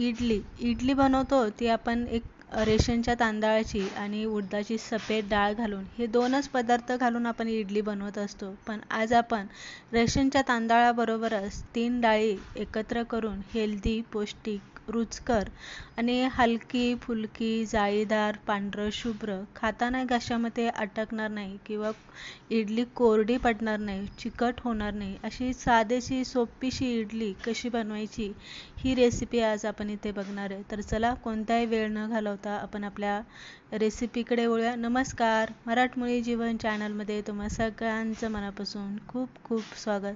इडली इडली बनवतो ती आपण एक रेशनच्या तांदळाची आणि उडदाची सफेद डाळ घालून हे दोनच पदार्थ घालून आपण इडली बनवत असतो. पण आज आपण रेशनच्या तांदळाबरोबरच तीन डाळी एकत्र करून हेल्दी, पौष्टिक, रुचकर आणि हलकी फुलकी, जाळीदार, पांढरं शुभ्र, खाताना घशामध्ये अटकणार नाही किंवा इडली कोरडी पडणार नाही, चिकट होणार नाही, अशी साधीशी सोपीशी इडली कशी बनवायची ही रेसिपी आज आपण इथे बघणार आहे. तर चला कोणताही वेळ न घालवता आपण आपल्या रेसिपीकडे वळूया. नमस्कार, मराठमोळी जीवन चॅनलमध्ये तुम्हा सगळ्यांचं मनापासून खूप खूप स्वागत.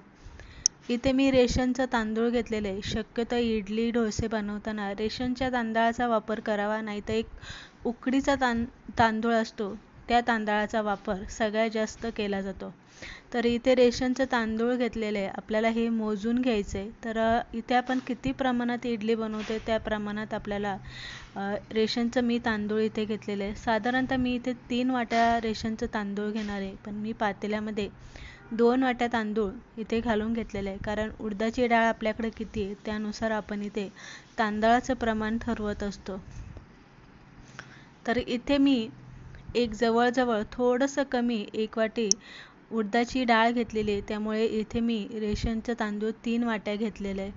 इथे मी रेशनचा तांदूळ घेतलेले आहे. शक्यतो इडली डोसे बनवताना रेशनच्या तांदळाचा वापर करावा, नाही तर एक उकडीचा तांदूळ असतो त्या तांदळाचा वापर सगळ्यात जास्त केला जातो. तर इथे रेशनचं तांदूळ घेतलेले आहे. आपल्याला हे मोजून घ्यायचं आहे. तर इथे आपण किती प्रमाणात इडली बनवते त्या प्रमाणात आपल्याला रेशनचं मी तांदूळ इथे घेतलेलं आहे. साधारणतः मी इथे 3 वाट्या रेशनचं तांदूळ घेणार आहे, पण मी पातेल्यामध्ये 2 वाट्या तांदूळ इथे घालून घेतलेलं आहे. कारण उडदाची डाळ आपल्याकडे किती आहे त्यानुसार आपण इथे तांदळाचं प्रमाण ठरवत असतो. तर इथे मी एक जवळजवळ थोडंसं कमी 1 वाटी उडदाची डाळ घेतलेली आहे. त्यामुळे इथे मी रेशनचं तांदूळ 3 वाट्या घेतलेलं आहे.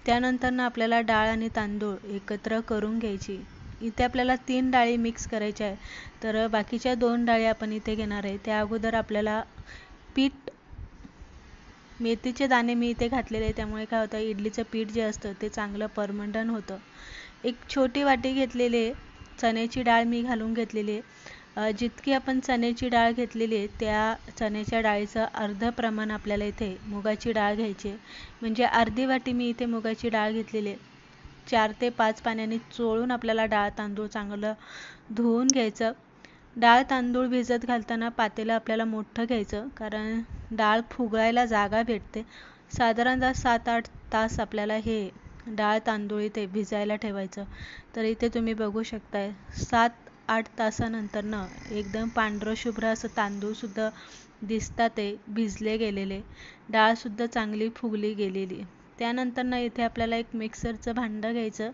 त्यानंतर आपल्याला डाळ आणि तांदूळ एकत्र करून घ्यायची. इथे आपल्याला 3 डाळी मिक्स करायच्या आहे. तर बाकीच्या 2 डाळी आपण इथे घेणार आहे. त्या अगोदर आपल्याला पीठ, मेथीचे दाणे मी इथे घातलेले आहे. त्यामुळे काय होतं, इडलीचं पीठ जे असतं ते चांगलं परमंडन होतं. एक छोटी वाटी घेतलेली आहे चण्याची डाळ मी घालून घेतलेली आहे. जितकी आपण चण्याची डाळ घेतलेली आहे त्या चण्याच्या डाळीचं अर्ध प्रमाण आपल्याला इथे मुगाची डाळ घ्यायची आहे. म्हणजे अर्धी वाटी मी इथे मुगाची डाळ घेतलेली आहे. 4 ते 5 पाण्याने चोळून आपल्याला डाळ तांदूळ चांगलं धुवून घ्यायचं. डाळ तांदूळ भिजत घालताना पातेलं आपल्याला मोठं घ्यायचं, कारण डाळ फुगायला जागा भेटते. साधारणतः 7-8 तास आपल्याला हे डाळ तांदूळ इथे भिजायला ठेवायचं. तर इथे तुम्ही बघू शकताय 7-8 तासानंतर एकदम पांढरं शुभ्र असं तांदूळसुद्धा दिसतात, ते भिजले गेलेले, डाळसुद्धा चांगली फुगली गेलेली. त्यानंतर इथे आपल्याला एक मिक्सरचं भांडं घ्यायचं,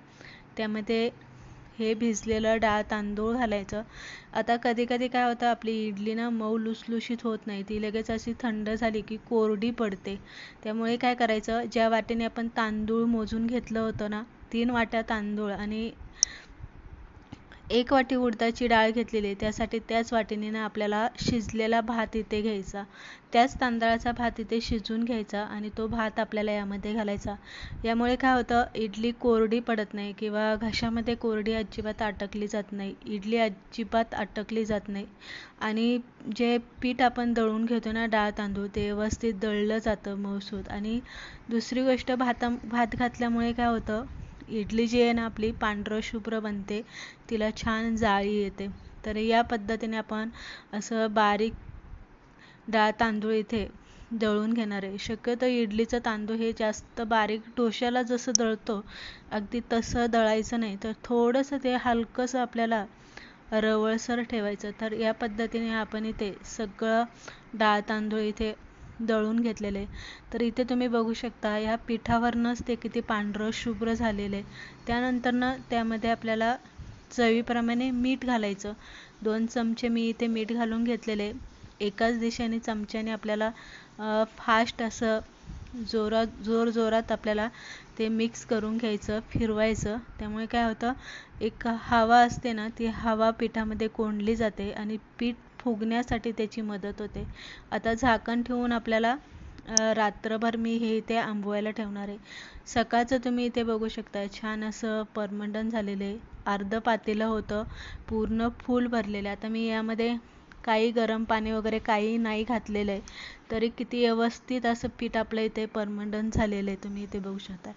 त्यामध्ये हे भिजलेलं डाळ तांदूळ घालायचं. आता कधी कधी काय होतं, आपली इडली मऊ लुसलुशीत होत नाही, ती लगेच अशी थंड झाली की कोरडी पडते. त्यामुळे काय करायचं, ज्या वाटीने आपण तांदूळ मोजून घेतलं होतं 3 वाट्या तांदूळ आणि 1 वाटी उडदाची डाळ घेतलेली, त्यासाठी त्याच वाटीने आपल्याला शिजलेला भात इथे घ्यायचा. त्याच तांदळाचा भात इथे शिजून घ्यायचा आणि तो भात आपल्याला यामध्ये घालायचा. यामुळे काय होतं, इडली कोरडी पडत नाही किंवा घशामध्ये कोरडी अजिबात अटकली जात नाही, इडली अजिबात अटकली जात नाही. आणि जे पीठ आपण दळून घेतो डाळ तांदूळ, ते व्यवस्थित दळलं जातं मऊसूत. आणि दुसरी गोष्ट, भात घातल्यामुळे काय होतं, इडली जी आहे आपली पांढरं शुभ्र बनते, तिला छान जाळी येते. तर या पद्धतीने आपण असं बारीक डाळ तांदूळ इथे दळून घेणार आहे. शक्यतो इडलीचं तांदूळ हे जास्त बारीक डोश्याला जसं दळतो अगदी तसं दळायचं नाही, तर थोडंसं ते हलकंसं आपल्याला रवळसर ठेवायचं. तर या पद्धतीने आपण इथे सगळं डाळ तांदूळ इथे दळून घेतलेले. तर इथे तुम्ही बघू शकता या पिठावरनंच ते किती पांढरं शुभ्र झालेलं आहे. त्यानंतर त्यामध्ये आपल्याला चवीप्रमाणे मीठ घालायचं. 2 चमचे मी इथे मीठ घालून घेतलेले. एकाच दिशेने चमच्याने आपल्याला फास्ट असं जोरात आपल्याला ते मिक्स करून घ्यायचं, फिरवायचं. त्यामुळे काय होतं, एक हवा असते ती हवा पिठामध्ये कोंडली जाते आणि पीठ फुगण्यासाठी त्याची मदत होते. आता झाकण ठेवून आपल्याला रात्रभर मी हे इथे आंबवायला ठेवणार आहे. सकाळचं तुम्ही इथे बघू शकता छान असं परमंडन झालेलं आहे. अर्ध पातेलं होतं पूर्ण फुल भरलेलं. आता मी यामध्ये काही गरम पाणी वगैरे काही नाही घातलेलं आहे, तरी किती व्यवस्थित असं पीठ आपलं इथे परमंडन झालेलं आहे, तुम्ही इथे बघू शकता.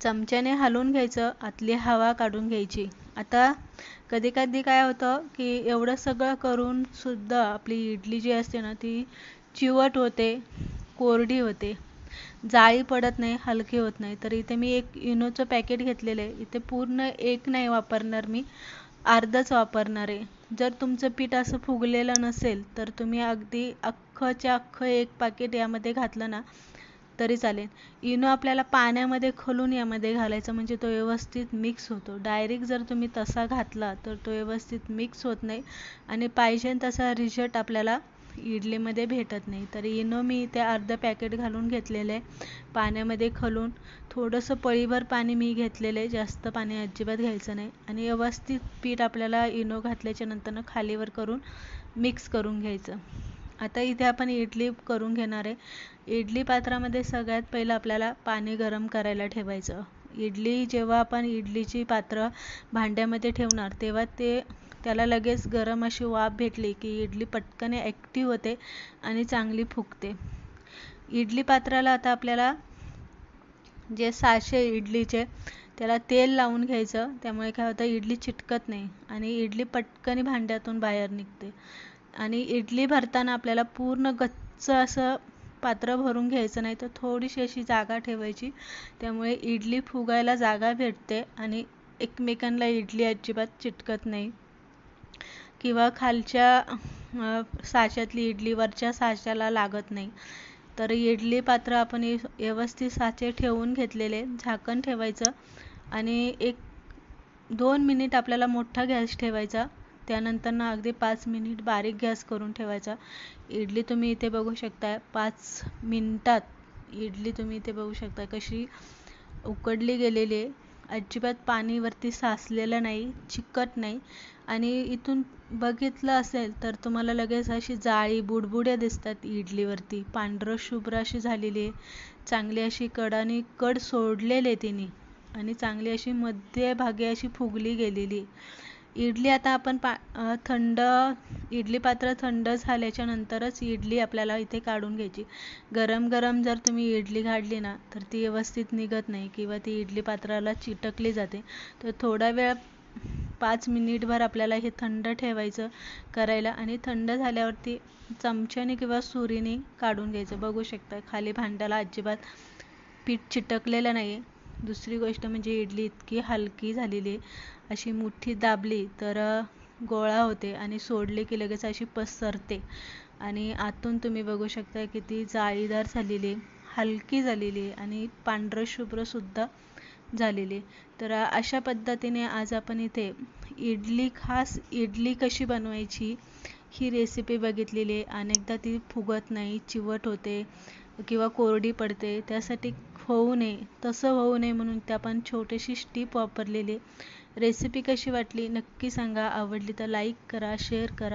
चमच्याने हलवून घ्यायचं, आतली हवा काढून घ्यायची. आता कधी कधी काय होतं की एवढं सगळं करून सुद्धा आपली इडली जी असते ती चिवट होते, कोरडी होते, जाळी पडत नाही, हलकी होत नाही. तर इथे मी एक इनोचं पॅकेट घेतलेलं आहे. इथे पूर्ण एक नाही वापरणार, मी अर्धच वापरणार आहे. जर तुमचं पीठ असं फुगलेलं नसेल तर तुम्ही अगदी अख्खं एक पाकिट यामध्ये घातलं तरी चालेल. इनो आपल्याला पाण्यामध्ये खोलून यामध्ये घालायचा, म्हणजे तो व्यवस्थित मिक्स होतो. डायरेक्ट जर तुम्ही तसा घातला तर तो व्यवस्थित मिक्स होत नाही आणि पाहिजे तसा रिझल्ट आपल्याला इडलीमध्ये भेटत नाही. तर इनो मी इथे अर्ध पॅकेट घालून घेतलेलं आहे पाण्यामध्ये खोलून. थोडंसं पळीभर पाणी मी घेतलेलं आहे, जास्त पाणी अजिबात घ्यायचं नाही. आणि व्यवस्थित पीठ आपल्याला इनो घातल्याच्या नंतर खालीवर करून मिक्स करून घ्यायचं. आता इथे आपण इडली करून घेणार आहे. इडली पात्रामध्ये सगळ्यात पहिलं आपल्याला पाणी गरम करायला ठेवायचं. इडली जेव्हा आपण इडलीची पात्र भांड्यामध्ये ठेवणार तेव्हा त्याला लगेच गरम अशी वाफ भेटली की इडली पटकन ॲक्टिव्ह होते आणि चांगली फुगते. इडली पात्राला आता आपल्याला जे साचे इडलीचे त्याला तेल लावून घ्यायचं. त्यामुळे काय होतं, इडली चिटकत नाही आणि इडली पटकन भांड्यातून बाहेर निघते. आणि इडली भरताना आपल्याला पूर्ण गच्च असं पात्र भरून घ्यायचं नाही, तर थोडीशी अशी जागा ठेवायची. त्यामुळे इडली फुगायला जागा भेटते आणि एकमेकांना इडली अजिबात चिटकत नाही किंवा खालच्या साच्यातली इडली वरच्या साच्याला लागत नाही. तर इडली पात्र आपण व्यवस्थित साचे ठेवून घेतलेले, झाकण ठेवायचं आणि 1-2 मिनिट आपल्याला मोठा गॅस ठेवायचा. त्यानंतर अगदी 5 मिनिट बारीक गॅस करून ठेवायचा. इडली तुम्ही इथे बघू शकता 5 मिनिटात इडली तुम्ही इथे बघू शकता कशी उकडली गेलेली आहे. अजिबात पाणी वरती साचलेलं नाही, चिकट नाही. आणि इथून बघितलं असेल तर तुम्हाला लगेच अशी जाळी बुडबुड्या दिसतात इडलीवरती. पांढरं शुभ्र अशी झालेली आहे, चांगली अशी कडाने कड सोडलेले तिने आणि चांगली अशी मध्यभागी अशी फुगली गेलेली. इडली आता आपण इडली पात्र थंड झाल्याच्या नंतरच इडली आपल्याला इथे काढून घ्यायची. गरम गरम जर तुम्ही इडली काढली ना तर ती व्यवस्थित निघत नाही किंवा ती इडली पात्राला चिटकली जाते. तर थोडा वेळ 5 मिनिटभर आपल्याला हे थंड ठेवायचं करायला आणि थंड झाल्यावरती चमच्याने किंवा सुरीने काढून घ्यायचं. बघू शकता खाली भांड्याला अजिबात पीठ चिटकलेलं नाही आहे. दुसरी गोष्ट म्हणजे इडली इतकी हलकी झालेली आहे, अशी मुठ्ठी दाबली तर गोळा होते आणि सोडले की लगेच अशी पसरते. आणि आतून तुम्ही बघू शकता किती जाळीदार झालेली, हलकी झालेली आहे आणि पांढरं शुभ्र सुद्धा झालेली. तर अशा पद्धतीने आज आपण इथे खास इडली कशी बनवायची ही रेसिपी बघितलेली आहे. अनेकदा ती फुगत नाही, चिवट होते किंवा कोरडी पडते. त्यासाठी तसं होऊ नये म्हणून त्या आपण छोटीशी टिप वापरलेली. रेसिपी कशी वाटली नक्की सांगा. आवडली तर लाईक करा, शेअर करा.